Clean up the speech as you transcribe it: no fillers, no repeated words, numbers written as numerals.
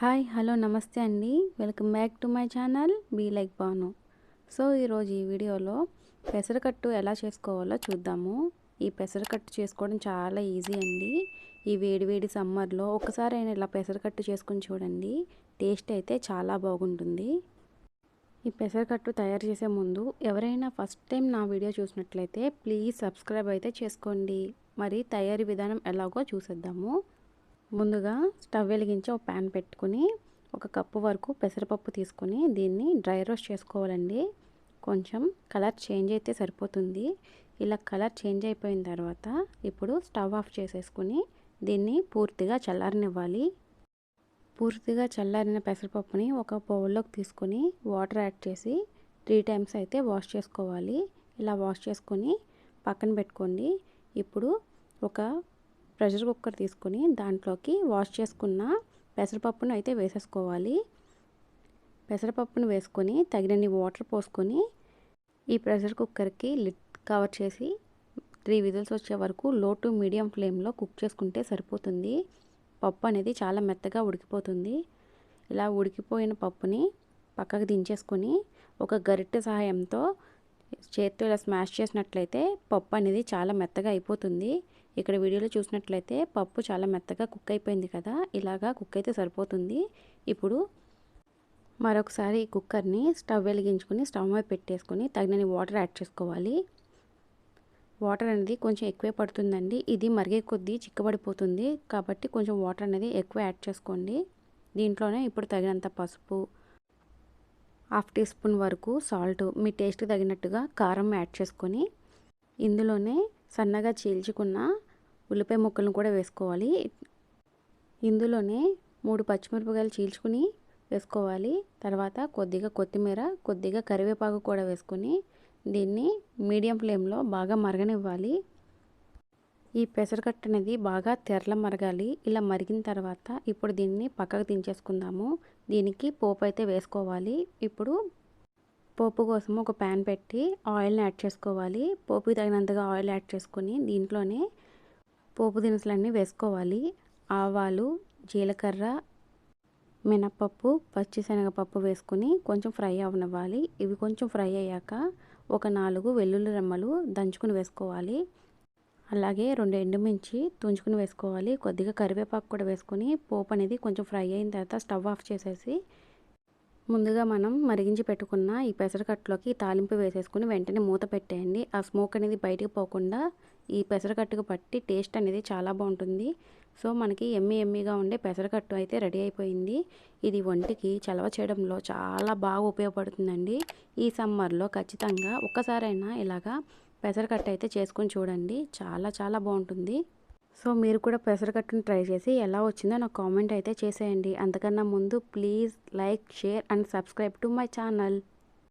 Hi hello నమస్తే అండి. Welcome back to my channel be like Banu. So ఈరోజు ఈ వీడియోలో పెసరకట్టు ఎలా చేసుకోవాలో చూద్దాము. ఈ పెసరకట్టు చేసుకోవడం చాలా ఈజీ అండి. ఈ వేడి సమ్మర్లో ఒకసారైనా ఇలా పెసరకట్టు చేసుకుని చూడండి. టేస్ట్ అయితే చాలా బాగుంటుంది. ఈ పెసరకట్టు తయారు చేసే ముందు ఎవరైనా ఫస్ట్ టైం నా వీడియో చూసినట్లయితే ప్లీజ్ సబ్స్క్రైబ్ అయితే చేసుకోండి. మరి తయారీ విధానం ఎలాగో చూసేద్దాము. ముందుగా స్టవ్ వెలిగించి ఒక ప్యాన్ పెట్టుకుని ఒక కప్పు వరకు పెసరపప్పు తీసుకుని దీన్ని డ్రై రోస్ట్ చేసుకోవాలండి. కొంచెం కలర్ చేంజ్ అయితే సరిపోతుంది. ఇలా కలర్ చేంజ్ అయిపోయిన తర్వాత ఇప్పుడు స్టవ్ ఆఫ్ చేసేసుకుని దీన్ని పూర్తిగా చల్లారనివ్వాలి. పూర్తిగా చల్లారిన పెసరపప్పుని ఒక బౌల్లోకి తీసుకొని వాటర్ యాడ్ చేసి 3 టైమ్స్ అయితే వాష్ చేసుకోవాలి. ఇలా వాష్ చేసుకొని పక్కన పెట్టుకోండి. ఇప్పుడు ఒక ప్రెషర్ కుక్కర్ తీసుకొని దాంట్లోకి వాష్ చేసుకున్న పెసరపప్పును అయితే వేసేసుకోవాలి. పెసరపప్పును వేసుకొని తగినన్ని వాటర్ పోసుకొని ఈ ప్రెషర్ కుక్కర్కి లిడ్ కవర్ చేసి 3 విజిల్స్ వచ్చే వరకు లో టు మీడియం ఫ్లేమ్లో కుక్ చేసుకుంటే సరిపోతుంది. పప్పు అనేది చాలా మెత్తగా ఉడికిపోతుంది. ఇలా ఉడికిపోయిన పప్పుని పక్కకు దించేసుకొని ఒక గరిటె సహాయంతో చేత్తో ఇలా స్మాష్ చేసినట్లయితే పప్పు అనేది చాలా మెత్తగా అయిపోతుంది. ఇక్కడ వీడియోలో చూసినట్లయితే పప్పు చాలా మెత్తగా కుక్ అయిపోయింది కదా, ఇలాగా కుక్ అయితే సరిపోతుంది. ఇప్పుడు మరొకసారి ఈ కుక్కర్ని స్టవ్ వెలిగించుకొని స్టవ్ మీద పెట్టేసుకొని తగినన్ని వాటర్ యాడ్ చేసుకోవాలి. వాటర్ అనేది కొంచెం ఎక్కువే పడుతుందండి. ఇది మరిగే కొద్దీ చిక్కబడిపోతుంది కాబట్టి కొంచెం వాటర్ అనేది ఎక్కువ యాడ్ చేసుకోండి. దీంట్లోనే ఇప్పుడు తగినంత పసుపు, 1/2 టీ స్పూన్ వరకు సాల్ట్, మీ టేస్ట్కి తగినట్టుగా కారం యాడ్ చేసుకొని ఇందులోనే సన్నగా చీల్చుకున్న ఉల్లిపాయ ముక్కలను కూడా వేసుకోవాలి. ఇందులోనే 3 పచ్చిమిరపకాయలు చీల్చుకుని వేసుకోవాలి. తర్వాత కొద్దిగా కొత్తిమీర, కొద్దిగా కరివేపాకు కూడా వేసుకొని దీన్ని మీడియం ఫ్లేమ్లో బాగా మరగనివ్వాలి. ఈ పెసరకట్టు అనేది బాగా తెరల మరగాలి. ఇలా మరిగిన తర్వాత ఇప్పుడు దీన్ని పక్కకు దించేసుకుందాము. దీనికి పోపు అయితే వేసుకోవాలి. ఇప్పుడు పోపు కోసం ఒక ప్యాన్ పెట్టి ఆయిల్ని యాడ్ చేసుకోవాలి. పోపుకి తగినంతగా ఆయిల్ యాడ్ చేసుకొని దీంట్లోనే పోపు దినుసులన్నీ వేసుకోవాలి. ఆవాలు, జీలకర్ర, మినపప్పు, పచ్చిశనగపప్పు వేసుకొని కొంచెం ఫ్రై అవనివ్వాలి. ఇవి కొంచెం ఫ్రై అయ్యాక ఒక 4 వెల్లుల్లి రెమ్మలు దంచుకుని వేసుకోవాలి. అలాగే 2 ఎండుమిర్చి తుంచుకుని వేసుకోవాలి. కొద్దిగా కరివేపాకు కూడా వేసుకొని పోపు అనేది కొంచెం ఫ్రై అయిన తర్వాత స్టవ్ ఆఫ్ చేసేసి ముందుగా మనం మరిగించి పెట్టుకున్న ఈ పెసరకట్టులోకి తాలింపు వేసేసుకుని వెంటనే మూత పెట్టేయండి. ఆ స్మోక్ అనేది బయటికి పోకుండా ఈ పెసరకట్టుకు పట్టి టేస్ట్ అనేది చాలా బాగుంటుంది. సో మనకి ఎమ్మీగా ఉండే పెసరకట్టు అయితే రెడీ అయిపోయింది. ఇది ఒంటికి చలవ చేయడంలో చాలా బాగా ఉపయోగపడుతుందండి. ఈ సమ్మర్లో ఖచ్చితంగా ఒక్కసారైనా ఇలాగా పెసరకట్టు అయితే చేసుకొని చూడండి. చాలా బాగుంటుంది. సో మీరు కూడా పెసరకట్టును ట్రై చేసి ఎలా వచ్చిందో నాకు కామెంట్ అయితే చేసేయండి. అంతకన్నా ముందు please like, share and subscribe to my channel.